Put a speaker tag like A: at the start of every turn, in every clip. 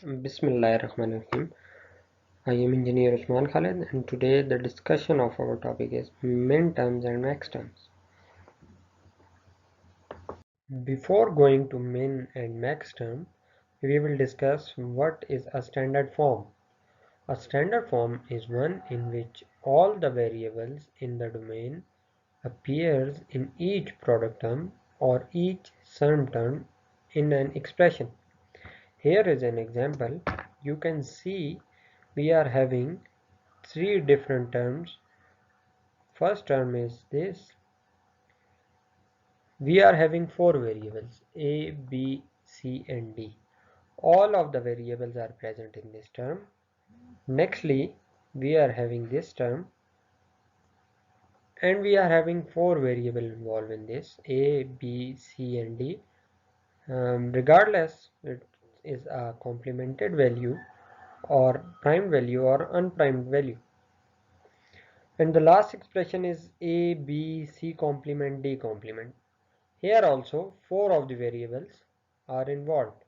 A: Bismillahirrahmanirrahim. I am Engineer Usman Khalid, and today the discussion of our topic is min terms and max terms. Before going to min and max term, we will discuss what is a standard form. A standard form is one in which all the variables in the domain appears in each product term or each sum term in an expression. Here is an example. You can see we are having three different terms. First term is this. We are having four variables a, b, c and d. All of the variables are present in this term. Nextly, we are having this term and we are having four variables involved in this a, b, c and d. Regardless it is a complemented value or prime value or unprimed value. And the last expression is a, b, c complement, d complement. Here also four of the variables are involved.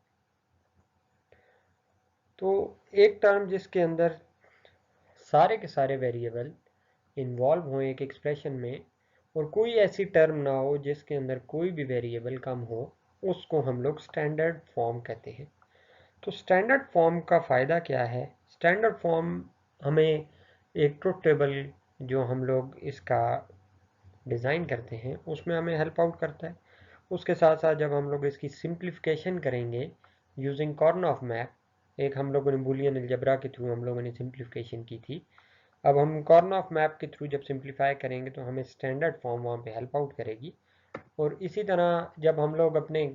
A: तो एक term जिसके अंदर सारे के सारे variable involve हो एक expression में और कोई ऐसी टर्म ना हो जिसके अंदर कोई भी वेरिएबल कम हो, उसको हम लोग स्टैंडर्ड फॉर्म कहते हैं। तो स्टैंडर्ड फॉर्म का फ़ायदा क्या है? स्टैंडर्ड फॉर्म हमें एक ट्रुथ टेबल जो हम लोग इसका डिज़ाइन करते हैं उसमें हमें हेल्प आउट करता है। उसके साथ साथ जब हम लोग इसकी सिंप्लीफिकेशन करेंगे यूजिंग कर्नौघ मैप, एक हम लोगों ने बूलियन अलजेब्रा के थ्रू हम लोगों ने सिंप्लीफिकेशन की थी, अब हम कर्नौघ मैप के थ्रू जब सिंप्लीफाई करेंगे तो हमें स्टैंडर्ड फॉर्म वहाँ पे हेल्प आउट करेगी। और इसी तरह जब हम लोग अपने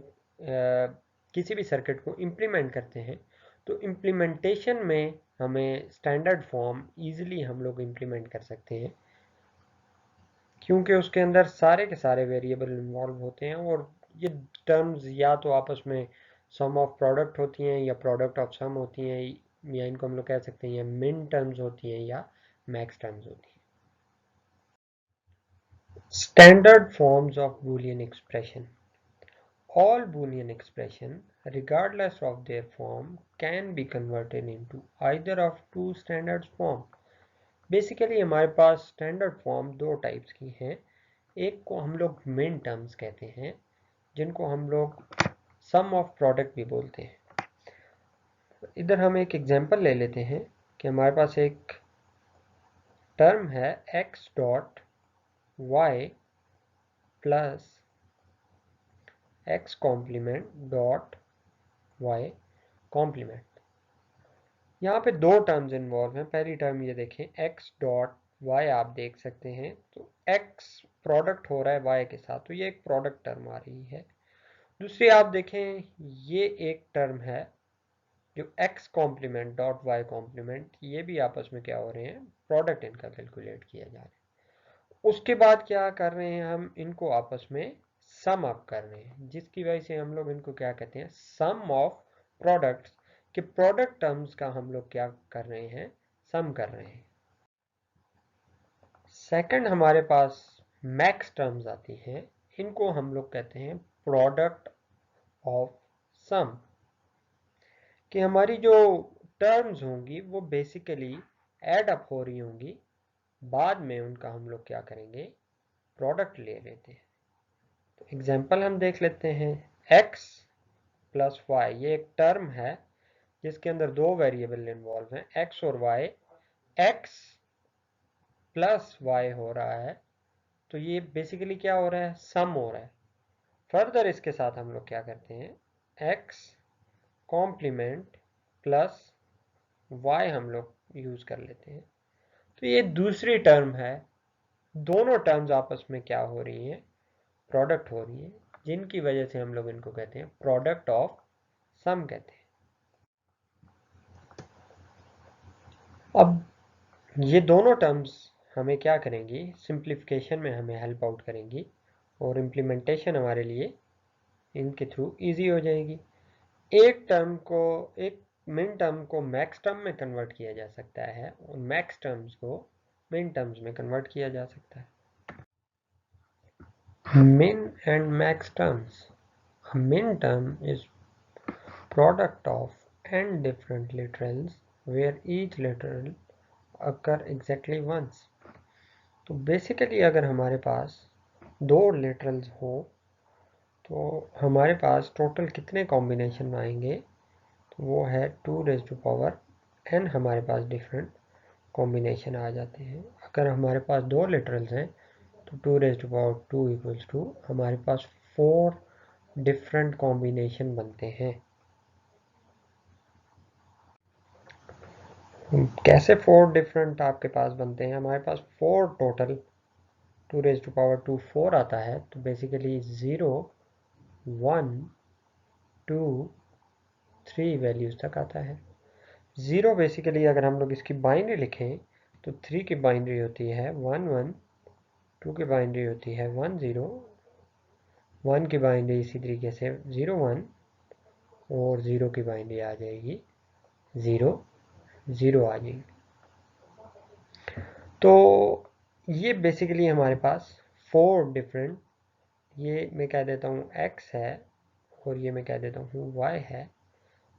A: किसी भी सर्किट को इम्प्लीमेंट करते हैं तो इम्प्लीमेंटेशन में हमें स्टैंडर्ड फॉर्म ईजिली हम लोग इम्प्लीमेंट कर सकते हैं, क्योंकि उसके अंदर सारे के सारे वेरिएबल इन्वॉल्व होते हैं और ये टर्म्स या तो आपस में सम ऑफ प्रोडक्ट होती हैं या प्रोडक्ट ऑफ सम होती हैं, या इनको हम लोग कह सकते हैं या मिन टर्म्स होती हैं या मैक्स टर्म्स होती हैं। Standard forms of Boolean expression. All Boolean expression, regardless of their form, can be converted into either of two standard form. Basically हमारे पास स्टैंडर्ड फॉर्म दो टाइप्स की हैं। एक को हम लोग मिन टर्म्स कहते हैं, जिनको हम लोग सम ऑफ प्रोडक्ट भी बोलते हैं। इधर हम एक एग्जांपल ले लेते हैं कि हमारे पास एक टर्म है x dot Y plus x complement dot y complement. यहाँ पे दो टर्म्स इन्वॉल्व हैं। पहली टर्म ये देखें x डॉट y, आप देख सकते हैं तो x प्रोडक्ट हो रहा है y के साथ, तो ये एक प्रोडक्ट टर्म आ रही है। दूसरी आप देखें ये एक टर्म है जो x complement dot y complement, ये भी आपस में क्या हो रहे हैं, प्रोडक्ट इनका कैलकुलेट किया जा रहा है। उसके बाद क्या कर रहे हैं, हम इनको आपस में सम अप कर रहे हैं, जिसकी वजह से हम लोग इनको क्या कहते हैं, सम ऑफ प्रोडक्ट्स के प्रोडक्ट टर्म्स का हम लोग क्या कर रहे हैं, सम कर रहे हैं। सेकंड हमारे पास मैक्स टर्म्स आती हैं, इनको हम लोग कहते हैं प्रोडक्ट ऑफ सम, कि हमारी जो टर्म्स होंगी वो बेसिकली ऐड अप हो रही होंगी, बाद में उनका हम लोग क्या करेंगे, प्रोडक्ट ले लेते हैं। तो एग्जांपल हम देख लेते हैं, x प्लस वाई, ये एक टर्म है जिसके अंदर दो वेरिएबल इन्वॉल्व हैं x और y, x प्लस वाई हो रहा है, तो ये बेसिकली क्या हो रहा है, सम हो रहा है। फर्दर इसके साथ हम लोग क्या करते हैं, x कॉम्प्लीमेंट प्लस y हम लोग यूज कर लेते हैं। तो ये दूसरी टर्म है, दोनों टर्म्स आपस में क्या हो रही हैं, प्रोडक्ट हो रही है, जिनकी वजह से हम लोग इनको कहते हैं प्रोडक्ट ऑफ सम कहते हैं। अब ये दोनों टर्म्स हमें क्या करेंगी, सिंप्लीफिकेशन में हमें हेल्प आउट करेंगी और इम्प्लीमेंटेशन हमारे लिए इनके थ्रू इजी हो जाएगी। एक टर्म को, एक मिन टर्म को मैक्स टर्म में कन्वर्ट किया जा सकता है और मैक्स टर्म्स को मिन टर्म्स में कन्वर्ट किया जा सकता है। min and max terms. A min term is product of n different literals where each literal occur exactly once. तो बेसिकली अगर हमारे पास दो लिटरल्स हो तो हमारे पास टोटल कितने कॉम्बिनेशन आएंगे, तो वो है 2 रेज़ टू पावर n हमारे पास डिफरेंट कॉम्बिनेशन आ जाते हैं। अगर हमारे पास दो लिटरल्स हैं तो 2 raise to power 2 equals to हमारे पास 4 डिफरेंट कॉम्बिनेशन बनते हैं। कैसे 4 डिफरेंट आपके पास बनते हैं? हमारे पास 4 टोटल 2 रेज़ टू पावर 2 4 आता है, तो बेसिकली 0 1 2 3 वैल्यूज तक आता है। 0 बेसिकली अगर हम लोग इसकी बाइनरी लिखें तो 3 की बाइनरी होती है 1 1, 2 की बाइनरी होती है 1 0, 1 की बाइनरी इसी तरीके से 0 1 और 0 की बाइनरी आ जाएगी 0 0 आ जाएगी। तो ये बेसिकली हमारे पास 4 डिफरेंट, ये मैं कह देता हूँ x है और ये मैं कह देता हूँ y है।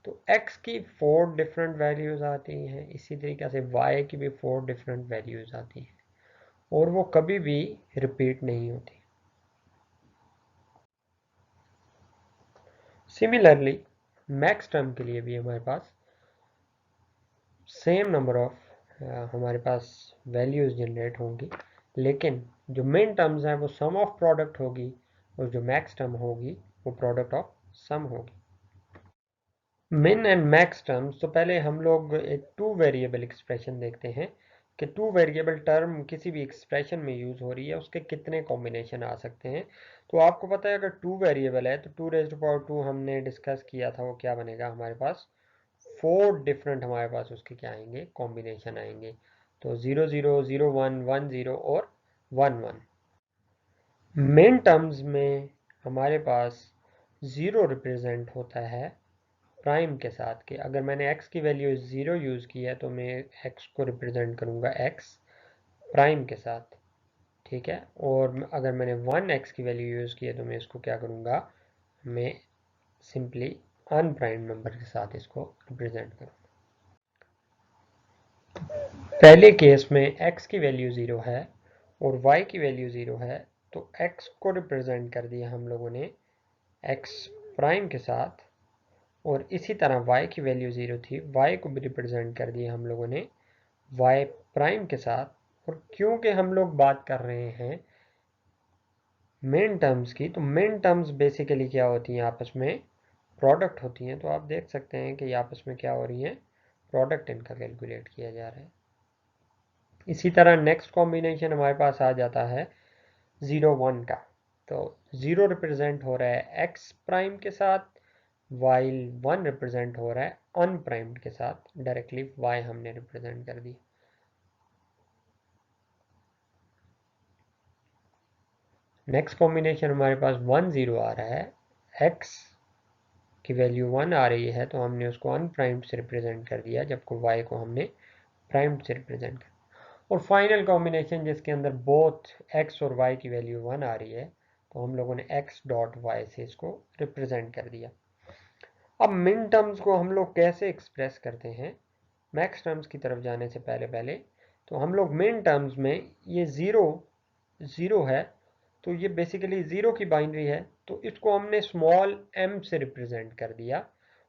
A: तो x की 4 डिफरेंट वैल्यूज आती हैं, इसी तरीके से y की भी 4 डिफरेंट वैल्यूज आती हैं और वो कभी भी रिपीट नहीं होती। सिमिलरली मैक्स टर्म के लिए भी हमारे पास सेम नंबर ऑफ हमारे पास वैल्यूज जनरेट होंगी, लेकिन जो मेन टर्म्स हैं वो सम ऑफ प्रोडक्ट होगी और जो मैक्स टर्म होगी वो प्रोडक्ट ऑफ सम होगी। मिन एंड मैक्स टर्म्स, तो पहले हम लोग एक 2 वेरिएबल एक्सप्रेशन देखते हैं कि 2 वेरिएबल टर्म किसी भी एक्सप्रेशन में यूज हो रही है, उसके कितने कॉम्बिनेशन आ सकते हैं। तो आपको पता है अगर 2 वेरिएबल है तो 2 रेज़ टू पावर 2 हमने डिस्कस किया था, वो क्या बनेगा हमारे पास 4 डिफरेंट हमारे पास उसके क्या आएंगे कॉम्बिनेशन आएंगे। तो 0 0 0 1 1 0 और 1 1। मेन टर्म्स में हमारे पास 0 रिप्रेजेंट होता है प्राइम के साथ, कि अगर मैंने x की वैल्यू 0 यूज़ की है तो मैं x को रिप्रेजेंट करूँगा x प्राइम के साथ, ठीक है। और अगर मैंने 1x की वैल्यू यूज़ की है तो मैं इसको क्या करूँगा, मैं सिंपली अनप्राइम नंबर के साथ इसको रिप्रेजेंट करूँगा। पहले केस में x की वैल्यू 0 है और y की वैल्यू 0 है, तो x को रिप्रेजेंट कर दिया हम लोगों ने x प्राइम के साथ, और इसी तरह y की वैल्यू 0 थी, y को भी रिप्रेजेंट कर दिया हम लोगों ने y प्राइम के साथ। और क्योंकि हम लोग बात कर रहे हैं मेन टर्म्स की, तो मेन टर्म्स बेसिकली क्या होती हैं, आपस में प्रोडक्ट होती हैं। तो आप देख सकते हैं कि आपस में क्या हो रही हैं, प्रोडक्ट इनका कैलकुलेट किया जा रहा है। इसी तरह नेक्स्ट कॉम्बिनेशन हमारे पास आ जाता है 0 1 का। तो 0 रिप्रेजेंट हो रहा है x प्राइम के साथ, वाइल 1 रिप्रेजेंट हो रहा है अनप्राइम्ड के साथ, डायरेक्टली y हमने रिप्रेजेंट कर दी। नेक्स्ट कॉम्बिनेशन हमारे पास 1 0 आ रहा है, x की वैल्यू 1 आ रही है तो हमने उसको अनप्राइम्ड से रिप्रेजेंट कर दिया, जबकि y को हमने प्राइम्ड से रिप्रेजेंट कर। और फाइनल कॉम्बिनेशन जिसके अंदर बोथ x और y की वैल्यू 1 आ रही है, तो हम लोगों ने x डॉट y से इसको रिप्रेजेंट कर दिया। अब मिन टर्म्स को हम लोग कैसे एक्सप्रेस करते हैं, मैक्स टर्म्स की तरफ जाने से पहले पहले, तो हम लोग मिन टर्म्स में ये 0 0 है, तो ये बेसिकली 0 की बाइनरी है, तो इसको हमने स्मॉल m से रिप्रेजेंट कर दिया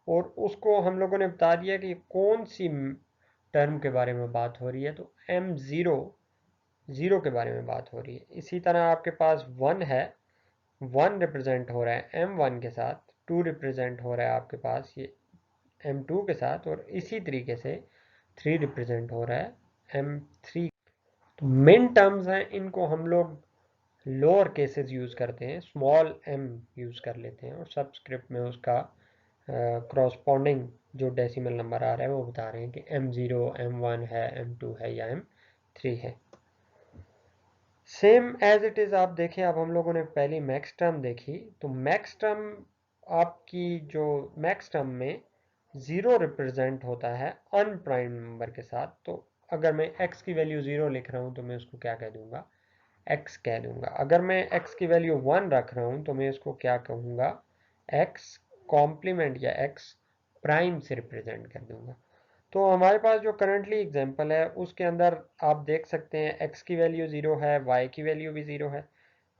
A: और उसको हम लोगों ने बता दिया कि कौन सी टर्म के बारे में बात हो रही है, तो m0 0 के बारे में बात हो रही है। इसी तरह आपके पास 1 है, 1 रिप्रेजेंट हो रहा है m1 के साथ, 2 रिप्रेजेंट हो रहा है आपके पास ये m2 के साथ, और इसी तरीके से 3 रिप्रेजेंट हो रहा है m3। तो मेन टर्म्स हैं, इनको हम लोग लोअर केसेस यूज़ करते हैं, स्मॉल m यूज़ कर लेते हैं और सबस्क्रिप्ट में उसका क्रॉसपॉन्डिंग जो डेसिमल नंबर आ रहा है वो बता रहे हैं कि m0 m1 है, m2 है या m3 है। सेम एज इट इज़ आप देखें, अब हम लोगों ने पहली मैक्स टर्म देखी, तो मैक्स टर्म आपकी जो मैक्स टर्म में 0 रिप्रेजेंट होता है अनप्राइम नंबर के साथ। तो अगर मैं x की वैल्यू 0 लिख रहा हूँ तो मैं उसको क्या कह दूंगा, x कह दूंगा। अगर मैं x की वैल्यू 1 रख रहा हूँ तो मैं इसको क्या कहूँगा, x कॉम्प्लीमेंट या x प्राइम से रिप्रेजेंट कर दूंगा। तो हमारे पास जो करंटली एग्जांपल है उसके अंदर आप देख सकते हैं x की वैल्यू 0 है, y की वैल्यू भी 0 है।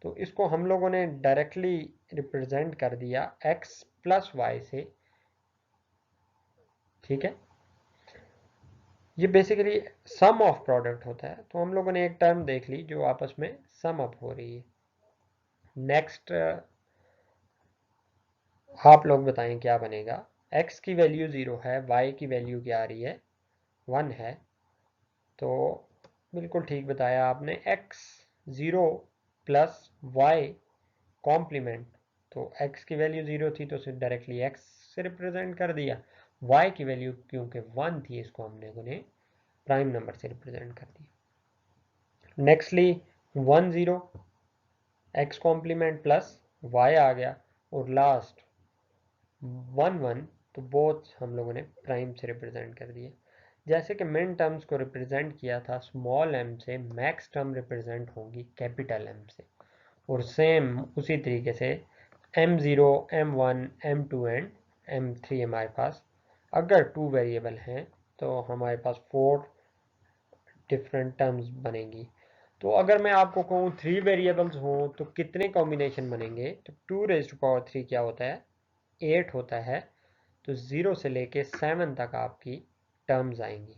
A: तो इसको हम लोगों ने डायरेक्टली रिप्रेजेंट कर दिया x प्लस वाई से, ठीक है। ये बेसिकली सम ऑफ प्रोडक्ट होता है। तो हम लोगों ने एक टर्म देख ली जो आपस में सम अप हो रही है। नेक्स्ट आप लोग बताएं क्या बनेगा। x की वैल्यू 0 है, y की वैल्यू क्या आ रही है, 1 है। तो बिल्कुल ठीक बताया आपने, x 0 प्लस वाई कॉम्प्लीमेंट। तो x की वैल्यू 0 थी तो सिर्फ डायरेक्टली x से रिप्रेजेंट कर दिया। y की वैल्यू क्योंकि 1 थी, इसको हमने उन्हें प्राइम नंबर से रिप्रेजेंट कर दिया। Nextly 1 0 x complement plus y आ गया, और लास्ट 1 1, तो बोथ हम लोगों ने प्राइम से रिप्रेजेंट कर दिए। जैसे कि मिन टर्म्स को रिप्रेजेंट किया था स्मॉल m से, मैक्स टर्म रिप्रेजेंट होगी कैपिटल M से। और सेम उसी तरीके से m0, m1, m2 and m3 हमारे पास अगर 2 वेरिएबल हैं तो हमारे पास 4 डिफरेंट टर्म्स बनेंगी। तो अगर मैं आपको कहूँ 3 वेरिएबल्स हों तो कितने कॉम्बिनेशन बनेंगे, तो 2⁻³ क्या होता है, 8 होता है। तो 0 से लेके 7 तक आपकी टर्म्स आएंगी,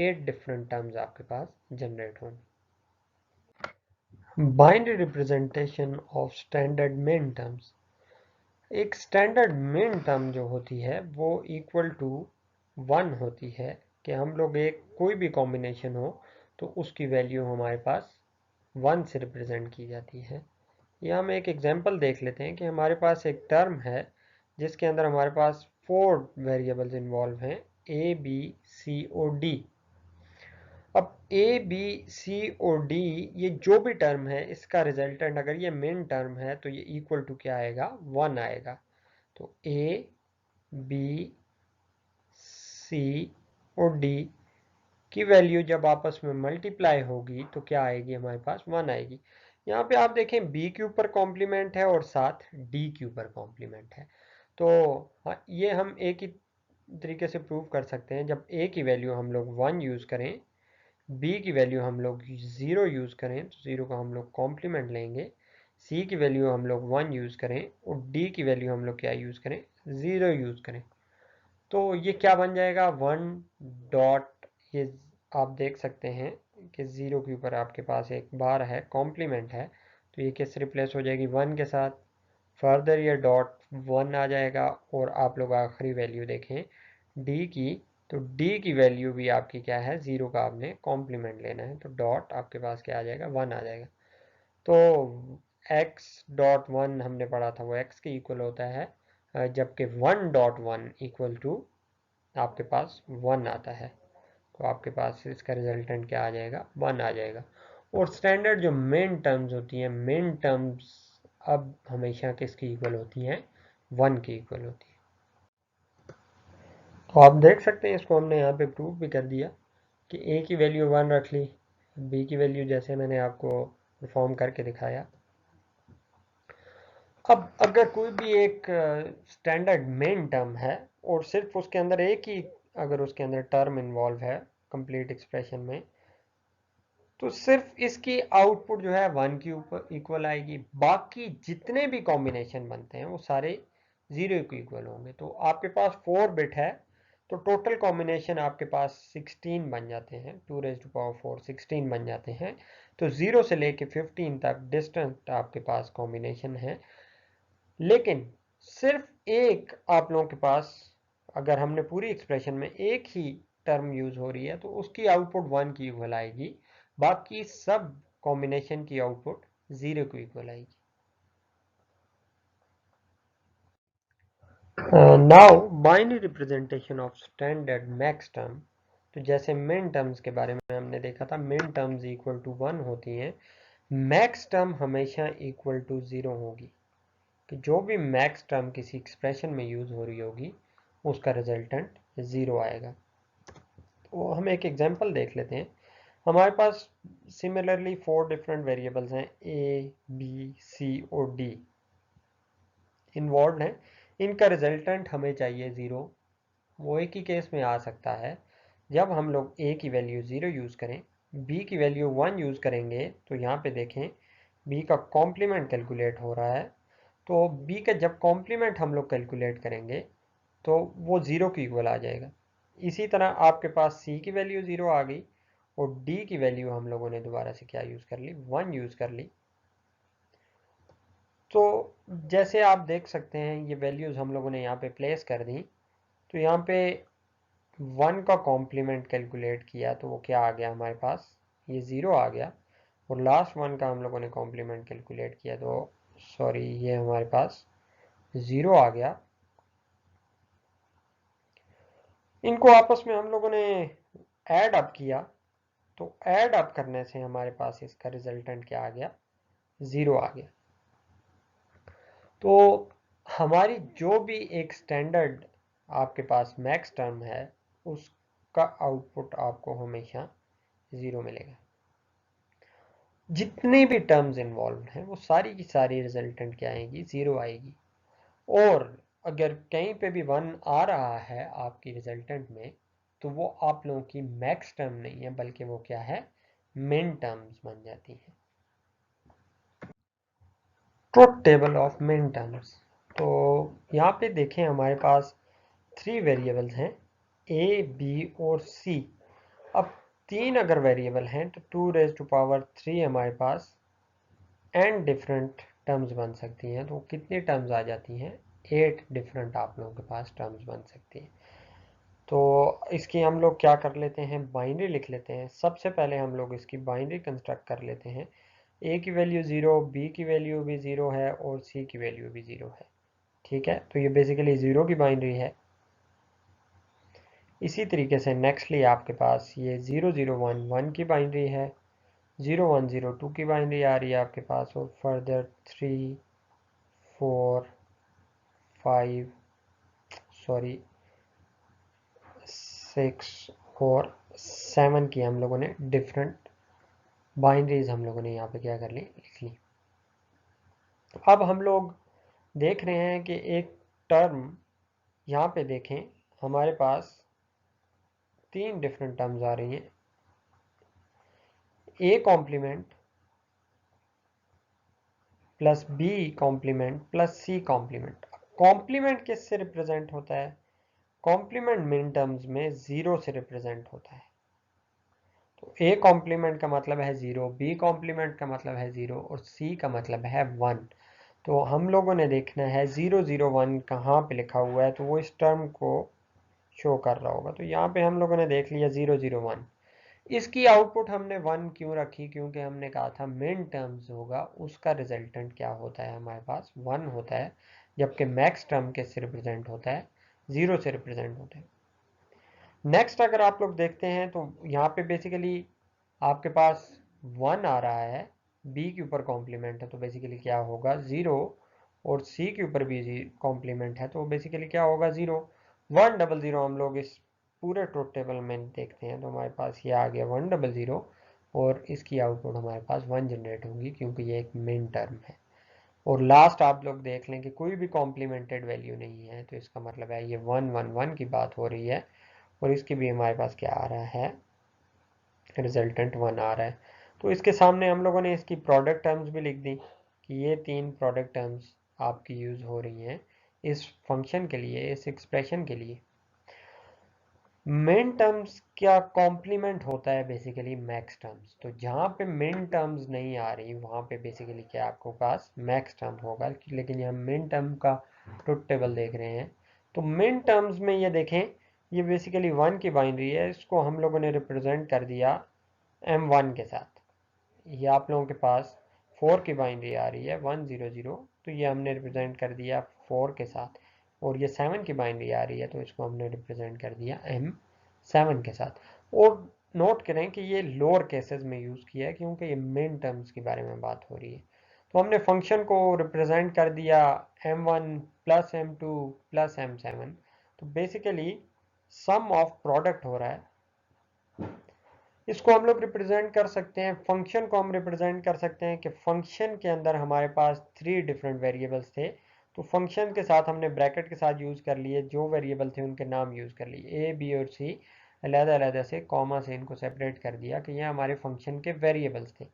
A: 8 डिफरेंट टर्म्स आपके पास जनरेट होंगी। बाइनरी रिप्रेजेंटेशन ऑफ स्टैंडर्ड मिन टर्म्स। एक स्टैंडर्ड मिन टर्म जो होती है वो इक्वल टू 1 होती है, कि हम लोग एक कोई भी कॉम्बिनेशन हो तो उसकी वैल्यू हमारे पास 1 से रिप्रेजेंट की जाती है। यह हम एक एग्जांपल देख लेते हैं कि हमारे पास एक टर्म है जिसके अंदर हमारे पास 4 वेरिएबल्स इन्वॉल्व हैं, a b c और d। अब ए बी सी और डी ये जो भी टर्म है इसका रिजल्टेंट अगर ये मेन टर्म है तो ये इक्वल टू क्या आएगा, 1 आएगा। तो ए बी सी और डी की वैल्यू जब आपस में मल्टीप्लाई होगी तो क्या आएगी, हमारे पास 1 आएगी। यहाँ पे आप देखें बी के ऊपर कॉम्प्लीमेंट है और साथ डी के ऊपर कॉम्प्लीमेंट है। तो हाँ, ये हम एक ही तरीके से प्रूव कर सकते हैं। जब ए की वैल्यू हम लोग 1 यूज़ करें, बी की वैल्यू हम लोग 0 यूज़ करें तो 0 का हम लोग कॉम्प्लीमेंट लेंगे, सी की वैल्यू हम लोग 1 यूज़ करें और डी की वैल्यू हम लोग क्या यूज़ करें, 0 यूज़ करें। तो ये क्या बन जाएगा, 1 डॉट, ये आप देख सकते हैं कि 0 के ऊपर आपके पास एक बार है, कॉम्प्लीमेंट है, तो ये किस रिप्लेस हो जाएगी, 1 के साथ। फर्दर ये डॉट 1 आ जाएगा और आप लोग आखिरी वैल्यू देखें डी की, तो डी की वैल्यू भी आपकी क्या है, 0 का आपने कॉम्प्लीमेंट लेना है, तो डॉट आपके पास क्या आ जाएगा, 1 आ जाएगा। तो x डॉट 1 हमने पढ़ा था वो x के इक्वल होता है, जबकि 1 डॉट 1 इक्वल टू आपके पास 1 आता है। तो आपके पास इसका रिजल्टेंट क्या आ जाएगा, 1 आ जाएगा। और स्टैंडर्ड जो मेन टर्म्स होती हैं, मेन टर्म्स अब हमेशा किसकी इक्वल होती हैं, 1 की इक्वल होती है। तो आप देख सकते हैं इसको हमने यहाँ पे प्रूव भी कर दिया कि a की वैल्यू 1 रख ली, b की वैल्यू जैसे मैंने आपको परफॉर्म करके दिखाया। अब अगर कोई भी एक स्टैंडर्ड मेन टर्म है और सिर्फ उसके अंदर एक ही अगर उसके अंदर टर्म इन्वॉल्व है कंप्लीट एक्सप्रेशन में, तो सिर्फ इसकी आउटपुट जो है 1 के ऊपर इक्वल आएगी। बाकी जितने भी कॉम्बिनेशन बनते हैं वो सारे 0 के इक्वल होंगे। तो आपके पास 4 बिट है तो टोटल कॉम्बिनेशन आपके पास 16 बन जाते हैं, 2⁻⁴ 16 बन जाते हैं। तो 0 से लेके 15 तक डिस्टेंट आपके पास कॉम्बिनेशन है। लेकिन सिर्फ एक आप लोगों के पास, अगर हमने पूरी एक्सप्रेशन में एक ही टर्म यूज हो रही है तो उसकी आउटपुट 1 की इक्वल आएगी, बाकी सब कॉम्बिनेशन की आउटपुट 0 की इक्वल आएगी। Now binary representation of standard max term. तो जैसे मिन टर्म्स के बारे में हमने देखा था, मिन टर्म्स इक्वल टू 1 होती हैं, मैक्स टर्म हमेशा इक्वल टू 0 होगी। कि जो भी मैक्स टर्म किसी एक्सप्रेशन में यूज हो रही होगी उसका रिजल्टेंट 0 आएगा। तो हम एक एग्जांपल देख लेते हैं। हमारे पास सिमिलरली 4 डिफरेंट वेरिएबल्स हैं, a b c और d इन्वॉल्व हैं। इनका रिजल्टेंट हमें चाहिए 0। वो एक ही केस में आ सकता है जब हम लोग a की वैल्यू 0 यूज़ करें, b की वैल्यू 1 यूज़ करेंगे। तो यहाँ पे देखें b का कॉम्प्लीमेंट कैलकुलेट हो रहा है, तो b का जब कॉम्प्लीमेंट हम लोग कैलकुलेट करेंगे तो वो 0 के इक्वल आ जाएगा। इसी तरह आपके पास c की वैल्यू 0 आ गई और d की वैल्यू हम लोगों ने दोबारा से क्या यूज़ कर ली, 1 यूज़ कर ली। तो जैसे आप देख सकते हैं ये वैल्यूज़ हम लोगों ने यहाँ पे प्लेस कर दी, तो यहाँ पे 1 का कॉम्प्लीमेंट कैलकुलेट किया तो वो क्या आ गया हमारे पास, ये 0 आ गया। और लास्ट 1 का हम लोगों ने कॉम्प्लीमेंट कैलकुलेट किया तो सॉरी ये हमारे पास 0 आ गया। इनको आपस में हम लोगों ने ऐड अप किया, तो ऐड अप करने से हमारे पास इसका रिजल्टेंट क्या आ गया, 0 आ गया। तो हमारी जो भी एक स्टैंडर्ड आपके पास मैक्स टर्म है उसका आउटपुट आपको हमेशा 0 मिलेगा। जितनी भी टर्म्स इन्वॉल्व हैं वो सारी की सारी रिजल्टेंट क्या आएगी, 0 आएगी। और अगर कहीं पे भी 1 आ रहा है आपकी रिजल्टेंट में तो वो आप लोगों की मैक्स टर्म नहीं है बल्कि वो क्या है, मिन टर्म्स बन जाती हैं। ट्रुथ टेबल ऑफ मिन टर्म्स। तो यहाँ पे देखें हमारे पास 3 वेरिएबल्स हैं a, b और c। अब 3 अगर वेरिएबल हैं तो 2⁻³ हमारे पास n डिफरेंट टर्म्स बन सकती हैं। तो कितनी टर्म्स आ जाती हैं, 8 डिफरेंट आप लोगों के पास टर्म्स बन सकती हैं। तो इसकी हम लोग क्या कर लेते हैं, बाइनरी लिख लेते हैं। सबसे पहले हम लोग इसकी बाइनरी कंस्ट्रक्ट कर लेते हैं। a की वैल्यू 0, b की वैल्यू भी 0 है और c की वैल्यू भी 0 है। ठीक है, तो ये बेसिकली 0 की बाइनरी है। इसी तरीके से नेक्स्टली आपके पास ये 0 0 1 1 की बाइनरी है, 0 1 0 2 की बाइनरी आ रही है आपके पास, और फर्दर 3 4 5 सॉरी 6 और 7 की हम लोगों ने डिफरेंट बाइनरीज हम लोगों ने यहाँ पे क्या कर ली, लिख ली। अब हम लोग देख रहे हैं कि एक टर्म यहाँ पे देखें हमारे पास 3 डिफरेंट टर्म्स आ रही हैं, a complement plus b complement plus c complement. Complement किससे रिप्रेजेंट होता है, कॉम्प्लीमेंट मिन टर्म्स में 0 से रिप्रेजेंट होता है। तो a कॉम्प्लीमेंट का मतलब है 0, b कॉम्प्लीमेंट का मतलब है 0 और c का मतलब है 1। तो हम लोगों ने देखना है 0 0 1 कहाँ पे लिखा हुआ है, तो वो इस टर्म को शो कर रहा होगा। तो यहाँ पे हम लोगों ने देख लिया 0 0 1। इसकी आउटपुट हमने 1 क्यों रखी, क्योंकि हमने कहा था मिन टर्म्स होगा उसका रिजल्टेंट क्या होता है, हमारे पास 1 होता है, जबकि मैक्स टर्म किससे रिप्रेजेंट होता है, 0 से रिप्रेजेंट होता है। नेक्स्ट अगर आप लोग देखते हैं तो यहाँ पे बेसिकली आपके पास 1 आ रहा है, b के ऊपर कॉम्प्लीमेंट है तो बेसिकली क्या होगा 0, और c के ऊपर भी कॉम्प्लीमेंट है तो बेसिकली क्या होगा 0 1 0 0। हम लोग इस पूरे ट्रुथ टेबल में देखते हैं तो हमारे पास ये आ गया 1 0 0 और इसकी आउटपुट हमारे पास 1 जनरेट होगी क्योंकि ये एक मेन टर्म है। और लास्ट आप लोग देख लें कि कोई भी कॉम्प्लीमेंटेड वैल्यू नहीं है तो इसका मतलब है ये 1 1 1 की बात हो रही है और इसकी भी हमारे पास क्या आ रहा है, रिजल्टेंट 1 आ रहा है। तो इसके सामने हम लोगों ने इसकी प्रोडक्ट टर्म्स भी लिख दी कि ये 3 प्रोडक्ट टर्म्स आपकी यूज़ हो रही हैं इस फंक्शन के लिए, इस एक्सप्रेशन के लिए। मिन टर्म्स क्या कॉम्प्लीमेंट होता है बेसिकली मैक्स टर्म्स। तो जहाँ पे मिन टर्म्स नहीं आ रही वहाँ पे बेसिकली क्या आपको पास मैक्स टर्म होगा, लेकिन हम मिन टर्म का ट्रुथ टेबल देख रहे हैं। तो मिन टर्म्स में ये देखें ये बेसिकली 1 की बाइनरी है, इसको हम लोगों ने रिप्रेजेंट कर दिया m1 के साथ। ये आप लोगों के पास 4 की बाइनरी आ रही है 1 0 0, तो ये हमने रिप्रेजेंट कर दिया 4 के साथ। और ये 7 की बाइनरी आ रही है तो इसको हमने रिप्रेजेंट कर दिया m7 के साथ। और नोट करें कि ये लोअर केसेस में यूज़ किया है क्योंकि ये मेन टर्म्स के बारे में बात हो रही है। तो हमने फंक्शन को रिप्रेजेंट कर दिया m1 plus m2 plus m7। तो बेसिकली सम ऑफ प्रोडक्ट हो रहा है। इसको हम लोग रिप्रेजेंट कर सकते हैं, फंक्शन को हम रिप्रेजेंट कर सकते हैं कि फंक्शन के अंदर हमारे पास 3 डिफरेंट वेरिएबल्स थे तो फंक्शन के साथ हमने ब्रैकेट के साथ यूज़ कर लिए, जो वेरिएबल थे उनके नाम यूज़ कर लिए, ए बी और सी अलग-अलग से कॉमा से इनको सेपरेट कर दिया कि ये हमारे फंक्शन के वेरिएबल्स थे।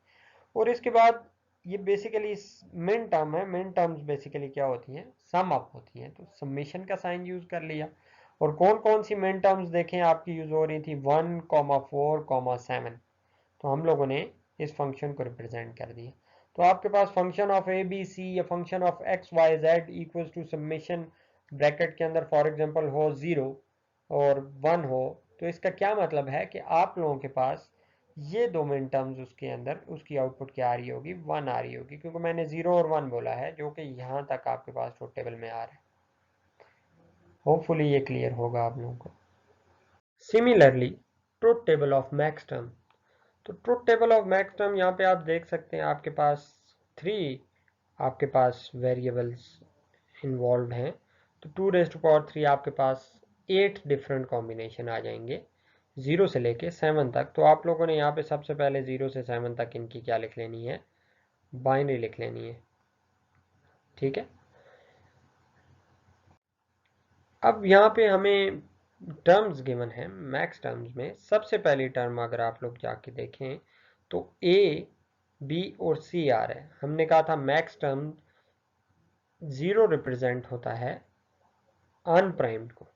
A: और इसके बाद ये बेसिकली मिन टर्म है। मिन टर्म्स बेसिकली क्या होती हैं, सम अप होती हैं, तो समेशन का साइन यूज़ कर लिया। और कौन कौन सी मिन टर्म्स देखें आपकी यूज़ हो रही थी, 1,4,7। तो हम लोगों ने इस फंक्शन को रिप्रेजेंट कर दिया। तो आपके पास function of A B C या function of X Y Z equals to summation bracket के अंदर फॉर एग्जांपल हो 0 और 1 हो, तो इसका क्या मतलब है कि आप लोगों के पास ये दो मिन टर्म्स उसके अंदर उसकी आउटपुट क्या आ रही होगी, 1 आ रही होगी, क्योंकि मैंने 0 और 1 बोला है, जो कि यहाँ तक आपके पास ट्रुथ टेबल में आ रहा है। होपफुली ये क्लियर होगा आप लोगों को। Similarly truth table of max term, तो truth table of max term यहाँ पे आप देख सकते हैं आपके पास 3 आपके पास वेरिएबल्स इन्वॉल्व हैं। तो 2⁻³ आपके पास 8 डिफरेंट कॉम्बिनेशन आ जाएंगे 0 से लेके 7 तक। तो आप लोगों ने यहाँ पे सबसे पहले 0 से 7 तक इनकी क्या लिख लेनी है, बाइनरी लिख लेनी है, ठीक है। अब यहाँ पे हमें टर्म्स गिवन है मैक्स टर्म्स में। सबसे पहली टर्म अगर आप लोग जाके देखें तो ए बी और सी आ रहा है। हमने कहा था मैक्स टर्म 0 रिप्रेजेंट होता है अनप्राइम्ड को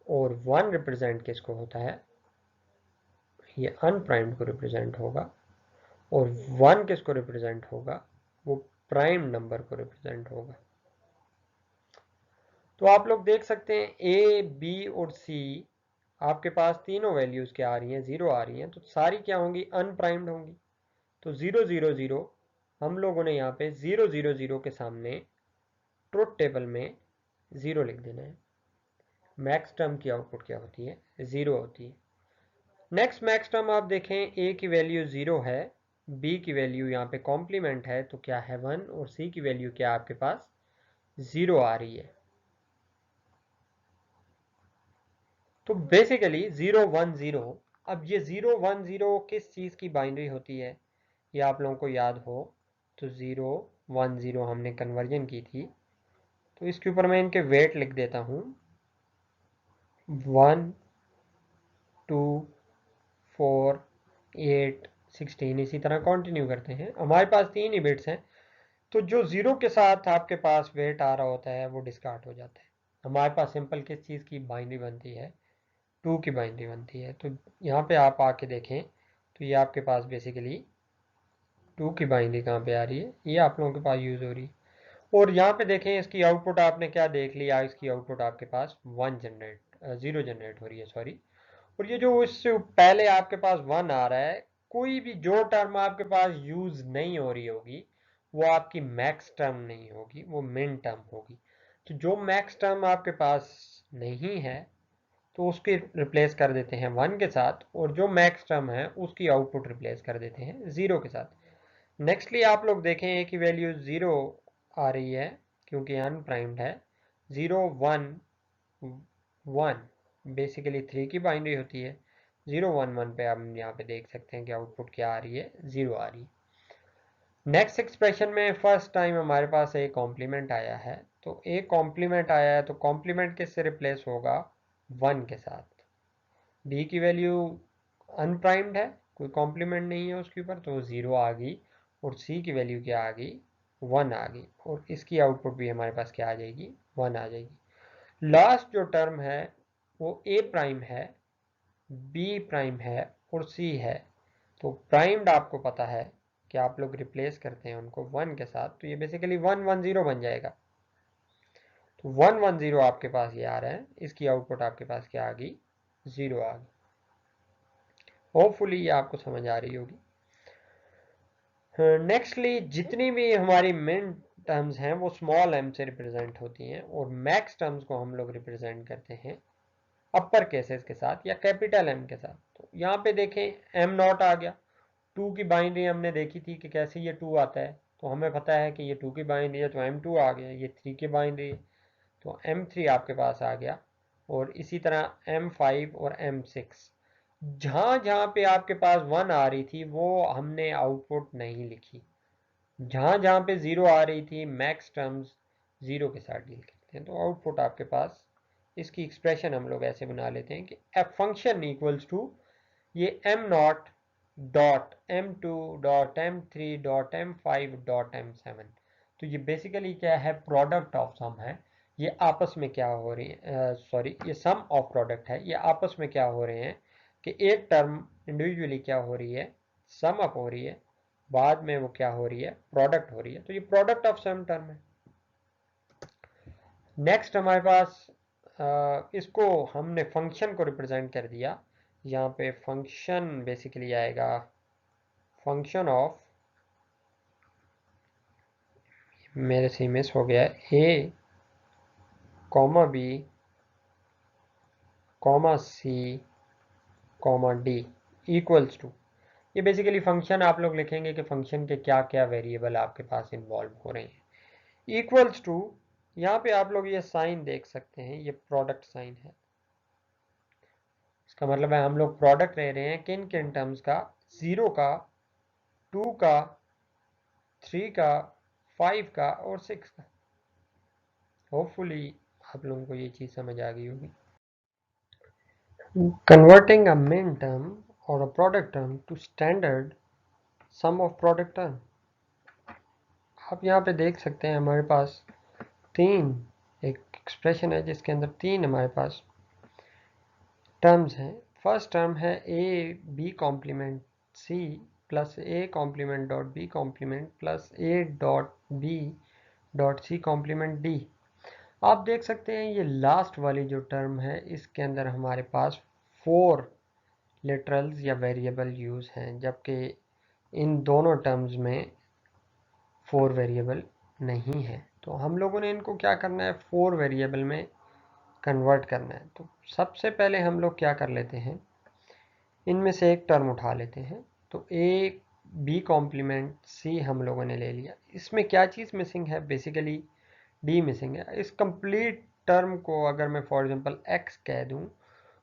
A: और 1 रिप्रेजेंट किसको होता है, ये अनप्राइम्ड को रिप्रेजेंट होगा। और 1 किसको रिप्रेजेंट होगा, वो प्राइम नंबर को रिप्रेजेंट होगा। तो आप लोग देख सकते हैं ए बी और सी आपके पास तीनों वैल्यूज क्या आ रही हैं, 0 आ रही हैं, तो सारी क्या होंगी, अनप्राइम्ड होंगी। तो 0 0 0 हम लोगों ने यहाँ पे 0 0 0 के सामने ट्रुथ टेबल में 0 लिख देना है। मैक्स टर्म की आउटपुट क्या होती है, 0 होती है। नेक्स्ट मैक्स टर्म आप देखें, ए की वैल्यू 0 है, बी की वैल्यू यहाँ पे कॉम्प्लीमेंट है तो क्या है 1, और सी की वैल्यू क्या आपके पास 0 आ रही है। तो बेसिकली 0 1 0। अब ये 0 1 0 किस चीज़ की बाइनरी होती है, ये आप लोगों को याद हो तो 0 1 0 हमने कन्वर्जन की थी। तो इसके ऊपर मैं इनके वेट लिख देता हूँ, 1 2 4 8 16। इसी तरह कंटिन्यू करते हैं। हमारे पास 3 ही बिट्स हैं, तो जो 0 के साथ आपके पास वेट आ रहा होता है वो डिस्कार्ड हो जाता है। हमारे पास सिंपल किस चीज़ की बाइनरी बनती है, 2 की बाइनरी बनती है। तो यहाँ पे आप आके देखें तो ये आपके पास बेसिकली 2 की बाइनरी कहाँ पे आ रही है, ये आप लोगों के पास यूज़ हो रही है। और यहाँ पे देखें इसकी आउटपुट आपने क्या देख लिया, इसकी आउटपुट आपके पास 0 जनरेट हो रही है, सॉरी। और ये जो इससे पहले आपके पास 1 आ रहा है, कोई भी जो टर्म आपके पास यूज नहीं हो रही होगी वो आपकी मैक्स टर्म नहीं होगी, वो मिन टर्म होगी। तो जो मैक्स टर्म आपके पास नहीं है तो उसकी रिप्लेस कर देते हैं 1 के साथ, और जो मैक्स टर्म है उसकी आउटपुट रिप्लेस कर देते हैं 0 के साथ। नेक्स्टली आप लोग देखें ए की वैल्यू 0 आ रही है क्योंकि अनप्राइम्ड है। 0 1 1 बेसिकली 3 की बाइनरी होती है। 0 1 1 पे हम यहाँ पे देख सकते हैं कि आउटपुट क्या आ रही है, 0 आ रही है। नेक्स्ट एक्सप्रेशन में फर्स्ट टाइम हमारे पास ए कॉम्प्लीमेंट आया है, तो ए कॉम्प्लीमेंट आया है तो कॉम्प्लीमेंट किससे रिप्लेस होगा, 1 के साथ। बी की वैल्यू अनप्राइम्ड है, कोई कॉम्प्लीमेंट नहीं है उसके ऊपर, तो 0 आ गई। और सी की वैल्यू क्या आ गई, 1 आ गई, और इसकी आउटपुट भी हमारे पास क्या आ जाएगी, 1 आ जाएगी। लास्ट जो टर्म है वो ए प्राइम है, बी प्राइम है और सी है। तो प्राइम्ड आपको पता है कि आप लोग रिप्लेस करते हैं उनको 1 के साथ, तो ये बेसिकली 1 1 0 बन जाएगा। तो 1 1 0 आपके पास ये आ रहा है, इसकी आउटपुट आपके पास क्या आ गई, 0 आ गई। होपफुली ये आपको समझ आ रही होगी। नेक्स्टली जितनी भी हमारी मिन टर्म्स हैं वो स्मॉल m से रिप्रेजेंट होती हैं, और मैक्स टर्म्स को हम लोग रिप्रेजेंट करते हैं अपर केसेस के साथ या कैपिटल M के साथ। तो यहाँ पे देखें m नॉट आ गया। 2 की बाइनरी हमने देखी थी कि कैसे ये 2 आता है, तो हमें पता है कि ये 2 की बाइनरी है, तो m2 आ गया। ये 3 की बाइनरी है तो m3 आपके पास आ गया। और इसी तरह m5 और m6, जहाँ जहाँ पे आपके पास 1 आ रही थी वो हमने आउटपुट नहीं लिखी। जहाँ जहाँ पे 0 आ रही थी मैक्स टर्म्स ज़ीरो के साथ डील करते हैं। तो आउटपुट आपके पास इसकी एक्सप्रेशन हम लोग ऐसे बना लेते हैं कि एफ फंक्शन इक्वल्स टू ये m0 dot m2 dot m3 dot m5 dot m7। तो ये बेसिकली क्या है, प्रोडक्ट ऑफ सम है। ये आपस में क्या हो रही है, सॉरी ये सम ऑफ प्रोडक्ट है। ये आपस में क्या हो रहे हैं कि एक टर्म इंडिविजुअली क्या हो रही है, सम अप हो रही है, बाद में वो क्या हो रही है, प्रोडक्ट हो रही है। तो ये प्रोडक्ट ऑफ सम टर्म है। नेक्स्ट हमारे पास इसको हमने फंक्शन को रिप्रेजेंट कर दिया। यहाँ पे फंक्शन बेसिकली आएगा फंक्शन ऑफ, मेरे से मिस हो गया, A comma B comma C comma D equals to. ये बेसिकली फंक्शन आप लोग लिखेंगे कि फंक्शन के क्या क्या वेरिएबल आपके पास इन्वॉल्व हो रहे हैं। इक्वल्स टू, यहाँ पे आप लोग ये साइन देख सकते हैं, ये प्रोडक्ट साइन है। इसका मतलब है हम लोग प्रोडक्ट ले रहे हैं किन किन टर्म्स का, 0 का, 2 का, 3 का, 5 का और 6 का। होपफुली आप लोगों को ये चीज़ समझ आ गई होगी। Converting a min term or a product term to standard sum of product term। आप यहाँ पे देख सकते हैं हमारे पास तीन, एक एक्सप्रेशन है जिसके अंदर तीन हमारे पास टर्म्स हैं। फर्स्ट टर्म है A B complement C plus A complement dot B complement plus A dot B dot C complement D. आप देख सकते हैं ये लास्ट वाली जो टर्म है इसके अंदर हमारे पास 4 लिटरल्स या वेरिएबल यूज़ हैं, जबकि इन दोनों टर्म्स में 4 वेरिएबल नहीं है। तो हम लोगों ने इनको क्या करना है, 4 वेरिएबल में कन्वर्ट करना है। तो सबसे पहले हम लोग क्या कर लेते हैं, इनमें से एक टर्म उठा लेते हैं। तो ए बी कॉम्प्लीमेंट सी हम लोगों ने ले लिया। इसमें क्या चीज़ मिसिंग है, बेसिकली डी मिसिंग है। इस कंप्लीट टर्म को अगर मैं फॉर एग्जांपल x कह दूं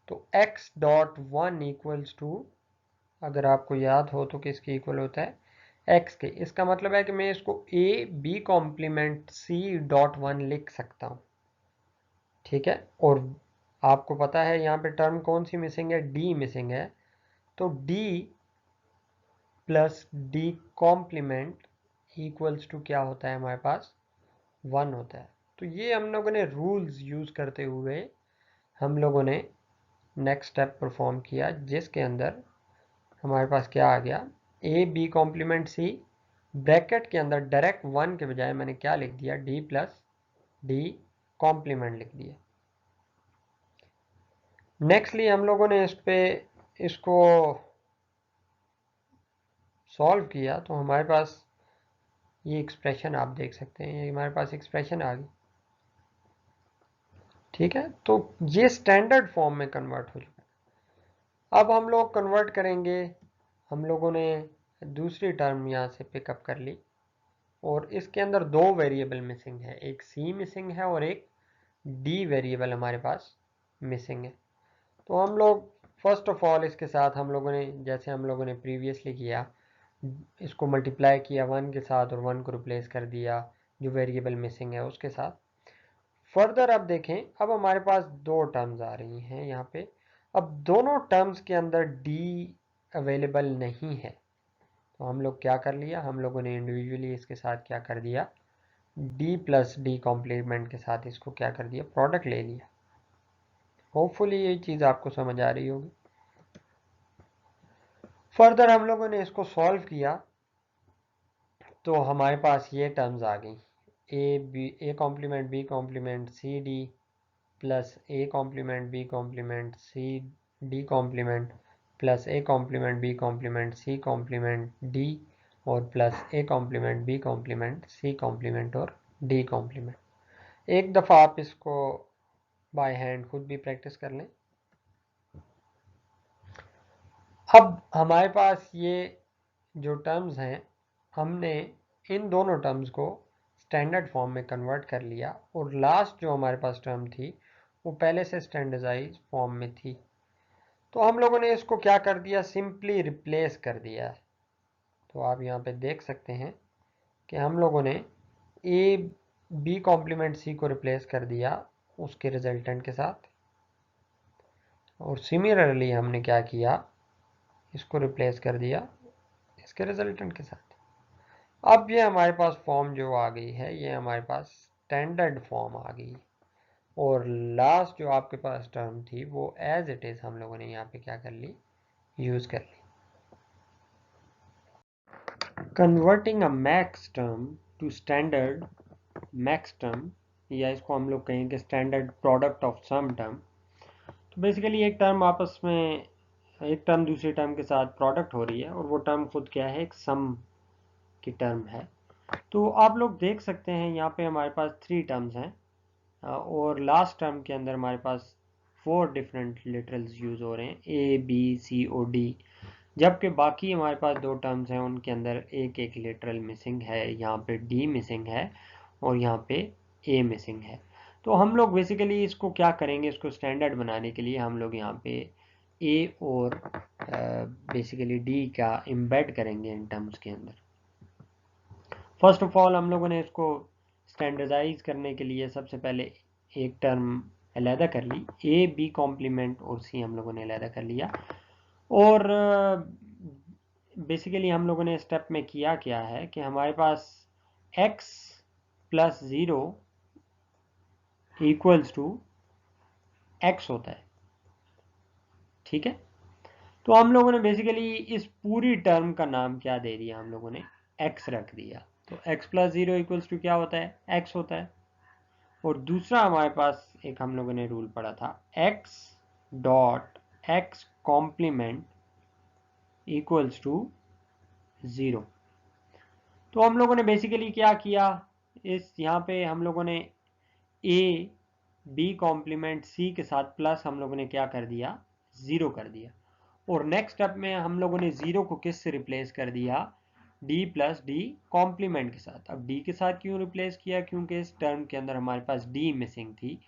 A: तो x dot one equals to, अगर आपको याद हो तो किसके इक्वल होता है, x के। इसका मतलब है कि मैं इसको A B complement C dot one लिख सकता हूँ, ठीक है। और आपको पता है यहाँ पे टर्म कौन सी मिसिंग है, डी मिसिंग है। तो D plus D complement equals to क्या होता है हमारे पास, 1 होता है। तो ये हम लोगों ने रूल्स यूज़ करते हुए हम लोगों ने नेक्स्ट स्टेप परफॉर्म किया, जिसके अंदर हमारे पास क्या आ गया, A B complement C, bracket के अंदर डायरेक्ट 1 के बजाय मैंने क्या लिख दिया, डी प्लस डी कॉम्प्लीमेंट लिख दिया। नेक्स्टली हम लोगों ने इसको सॉल्व किया तो हमारे पास ये एक्सप्रेशन आप देख सकते हैं, ये हमारे पास एक्सप्रेशन आ गई, ठीक है। तो ये स्टैंडर्ड फॉर्म में कन्वर्ट हो चुका है। अब हम लोग कन्वर्ट करेंगे, हम लोगों ने दूसरी टर्म यहाँ से पिकअप कर ली और इसके अंदर 2 वेरिएबल मिसिंग है, एक सी मिसिंग है और एक डी वेरिएबल हमारे पास मिसिंग है। तो हम लोग फर्स्ट ऑफ ऑल इसके साथ हम लोगों ने, जैसे हम लोगों ने प्रीवियसली किया, इसको मल्टीप्लाई किया 1 के साथ और 1 को रिप्लेस कर दिया जो वेरिएबल मिसिंग है उसके साथ। फर्दर अब देखें, अब हमारे पास 2 टर्म्स आ रही हैं यहाँ पे। अब दोनों टर्म्स के अंदर डी अवेलेबल नहीं है, तो हम लोग क्या कर लिया, हम लोगों ने इंडिविजुअली इसके साथ क्या कर दिया, डी प्लस डी कॉम्प्लीमेंट के साथ इसको क्या कर दिया, प्रोडक्ट ले लिया। होपफुली ये चीज़ आपको समझ आ रही होगी। फर्दर हम लोगों ने इसको सॉल्व किया तो हमारे पास ये टर्म्स आ गई, A complement B complement C D plus A complement B complement C D complement plus A complement B complement C complement D और plus A complement B complement C complement और D complement. एक दफ़ा आप इसको by hand खुद भी practice कर लें। अब हमारे पास ये जो टर्म्स हैं, हमने इन दोनों टर्म्स को स्टैंडर्ड फॉर्म में कन्वर्ट कर लिया और लास्ट जो हमारे पास टर्म थी वो पहले से स्टैंडर्डाइज फॉर्म में थी। तो हम लोगों ने इसको क्या कर दिया, सिंपली रिप्लेस कर दिया। तो आप यहाँ पे देख सकते हैं कि हम लोगों ने ए बी कॉम्प्लीमेंट सी को रिप्लेस कर दिया उसके रिजल्टेंट के साथ, और सिमिलरली हमने क्या किया, इसको रिप्लेस कर दिया इसके रिजल्टेंट के साथ। अब ये हमारे पास फॉर्म जो आ गई है, ये हमारे पास स्टैंडर्ड फॉर्म आ गई, और लास्ट जो आपके पास टर्म थी वो एज इट इज़ हम लोगों ने यहाँ पे क्या कर ली, यूज़ कर ली। Converting a max term to standard max term, या इसको हम लोग कहेंगे standard product of sum term. तो बेसिकली एक टर्म आपस में, एक टर्म दूसरे टर्म के साथ प्रोडक्ट हो रही है, और वो टर्म खुद क्या है, एक सम की टर्म है। तो आप लोग देख सकते हैं यहाँ पे हमारे पास 3 टर्म्स हैं, और लास्ट टर्म के अंदर हमारे पास 4 डिफरेंट लिटरल्स यूज़ हो रहे हैं, ए बी सी ओ डी, जबकि बाकी हमारे पास 2 टर्म्स हैं उनके अंदर एक एक लिटरल मिसिंग है, यहाँ पे डी मिसिंग है और यहाँ पे ए मिसिंग है। तो हम लोग बेसिकली इसको क्या करेंगे, इसको स्टैंडर्ड बनाने के लिए हम लोग यहाँ पे ए और बेसिकली डी का एम्बेड करेंगे इन टर्म्स के अंदर। फर्स्ट ऑफ ऑल हम लोगों ने इसको स्टैंडर्डाइज करने के लिए सबसे पहले एक टर्म अलहदा कर ली, ए बी कॉम्प्लीमेंट और सी हम लोगों ने अलहदा कर लिया। और बेसिकली हम लोगों ने स्टेप में किया क्या है कि हमारे पास x plus 0 equals to x होता है, ठीक है। तो हम लोगों ने बेसिकली इस पूरी टर्म का नाम क्या दे दिया, हम लोगों ने x रख दिया। तो x प्लस 0 इक्वल्स टू क्या होता है, x होता है। और दूसरा हमारे पास एक हम लोगों ने रूल पढ़ा था, x dot x complement equals to 0। तो हम लोगों ने बेसिकली क्या किया, इस यहाँ पे हम लोगों ने ए बी कॉम्प्लीमेंट सी के साथ प्लस हम लोगों ने क्या कर दिया, 0 कर दिया। और नेक्स्ट स्टेप में हम लोगों ने 0 को किस से रिप्लेस कर दिया, डी प्लस डी कॉम्प्लीमेंट के साथ। अब डी के साथ क्यों रिप्लेस किया, क्योंकि इस टर्म के अंदर हमारे पास डी मिसिंग थी।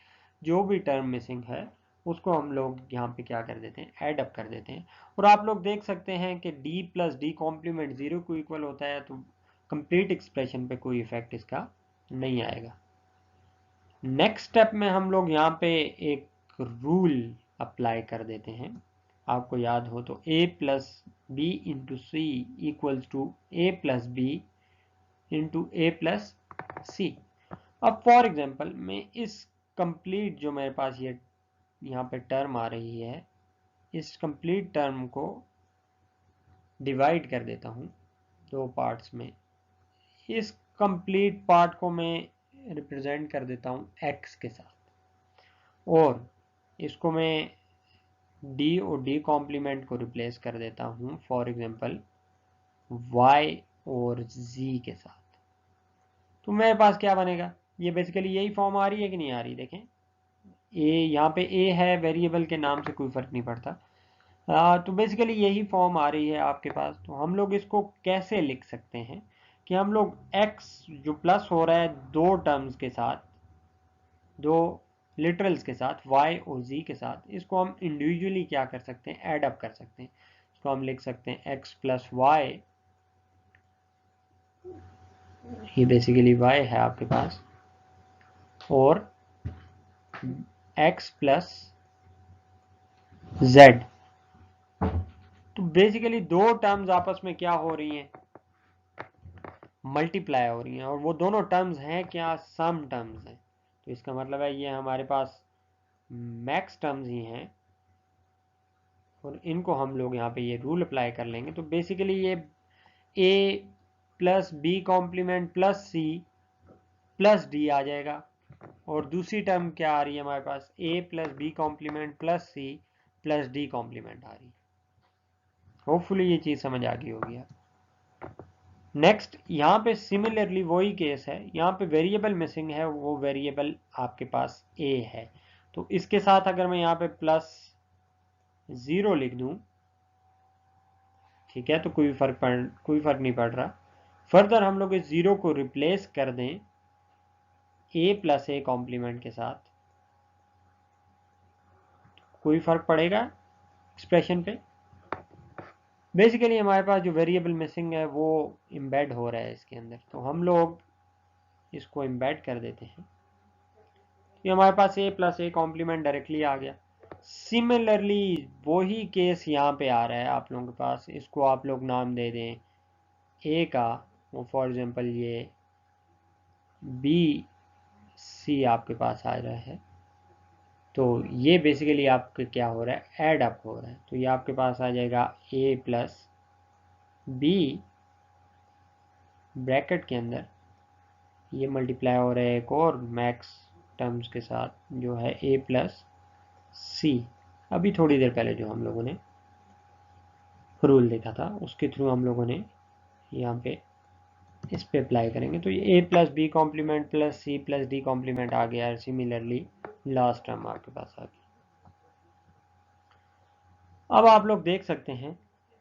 A: जो भी टर्म मिसिंग है उसको हम लोग यहाँ पे क्या कर देते हैं, ऐड अप कर देते हैं। और आप लोग देख सकते हैं कि डी प्लस डी कॉम्प्लीमेंट 0 को इक्वल होता है, तो कंप्लीट एक्सप्रेशन पे कोई इफेक्ट इसका नहीं आएगा। नेक्स्ट स्टेप में हम लोग यहाँ पे एक रूल अप्लाई कर देते हैं। आपको याद हो तो a plus B into C equals to A plus B into A plus C. अब फॉर एग्जांपल मैं इस कंप्लीट जो मेरे पास ये यहाँ पे टर्म आ रही है, इस कंप्लीट टर्म को डिवाइड कर देता हूँ 2 पार्ट्स में। इस कंप्लीट पार्ट को मैं रिप्रेजेंट कर देता हूँ x के साथ, और इसको मैं d और d कॉम्प्लीमेंट को रिप्लेस कर देता हूँ फॉर एग्जांपल y और z के साथ। तो मेरे पास क्या बनेगा, ये बेसिकली यही फॉर्म आ रही है कि नहीं आ रही, देखें a, यहाँ पे a है, वेरिएबल के नाम से कोई फर्क नहीं पड़ता। तो बेसिकली यही फॉर्म आ रही है आपके पास। तो हम लोग इसको कैसे लिख सकते हैं कि हम लोग x जो प्लस हो रहा है 2 टर्म्स के साथ, 2 लिटरल्स के साथ, y और z के साथ, इसको हम इंडिविजुअली क्या कर सकते हैं, ऐड अप कर सकते हैं। इसको हम लिख सकते हैं x प्लस वाई, ये बेसिकली y है आपके पास, और x प्लस z। तो बेसिकली 2 टर्म्स आपस में क्या हो रही हैं, मल्टीप्लाई हो रही हैं, और वो दोनों टर्म्स हैं क्या, सम टर्म्स हैं। तो इसका मतलब है ये हमारे पास मैक्स टर्म्स ही हैं, और इनको हम लोग यहाँ पे ये रूल अप्लाई कर लेंगे। तो बेसिकली ये a plus B complement plus C plus D आ जाएगा, और दूसरी टर्म क्या आ रही है हमारे पास, a plus B complement plus C plus D complement आ रही है। होपफुली ये चीज़ समझ आ गई होगी। नेक्स्ट यहाँ पे सिमिलरली वही केस है, यहाँ पे वेरिएबल मिसिंग है, वो वेरिएबल आपके पास a है। तो इसके साथ अगर मैं यहाँ पे प्लस 0 लिख दूं, ठीक है, तो कोई फर्क नहीं पड़ रहा। फर्दर हम लोग इस 0 को रिप्लेस कर दें a प्लस ए कॉम्प्लीमेंट के साथ, कोई फर्क पड़ेगा एक्सप्रेशन पे। बेसिकली हमारे पास जो वेरिएबल मिसिंग है वो एम्बेड हो रहा है इसके अंदर। तो हम लोग इसको एम्बेड कर देते हैं, तो हमारे पास a plus A complement directly आ गया। सिमिलरली वही केस यहाँ पे आ रहा है आप लोगों के पास, इसको आप लोग नाम दे दें a का, वो फॉर एग्जांपल ये b c आपके पास आ रहा है, तो ये बेसिकली आपके क्या हो रहा है, ऐड अप हो रहा है। तो ये आपके पास आ जाएगा a प्लस बी ब्रैकेट के अंदर, ये मल्टीप्लाई हो रहा है एक और मैक्स टर्म्स के साथ जो है a प्लस सी। अभी थोड़ी देर पहले जो हम लोगों ने रूल देखा था उसके थ्रू हम लोगों ने यहाँ पे इस पे अप्लाई करेंगे, तो ये a plus B complement plus C plus D complement आ गया। सिमिलरली लास्ट टर्म आपके पास आ गया। अब आप लोग देख सकते हैं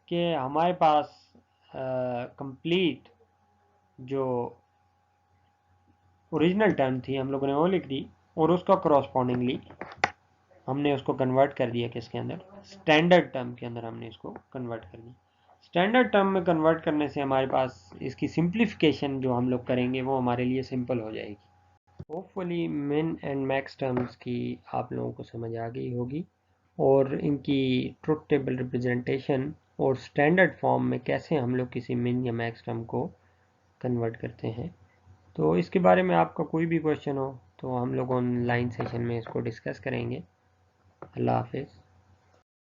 A: कि हमारे पास कंप्लीट जो ओरिजिनल टर्म थी हम लोगों ने वो लिख दी, और उसका करॉस्पॉन्डिंगली हमने उसको कन्वर्ट कर दिया किसके अंदर, स्टैंडर्ड टर्म के अंदर हमने इसको कन्वर्ट कर दिया। स्टैंडर्ड टर्म में कन्वर्ट करने से हमारे पास इसकी सिंप्लीफिकेशन जो हम लोग करेंगे वो हमारे लिए सिंपल हो जाएगी। होपफुली मिन एंड मैक्स टर्म्स की आप लोगों को समझ आ गई होगी, और इनकी ट्रुथ टेबल रिप्रेजेंटेशन और स्टैंडर्ड फॉर्म में कैसे हम लोग किसी मिन या मैक्स टर्म को कन्वर्ट करते हैं। तो इसके बारे में आपका कोई भी क्वेश्चन हो तो हम लोग ऑनलाइन सेशन में इसको डिस्कस करेंगे। अल्लाह हाफिज़।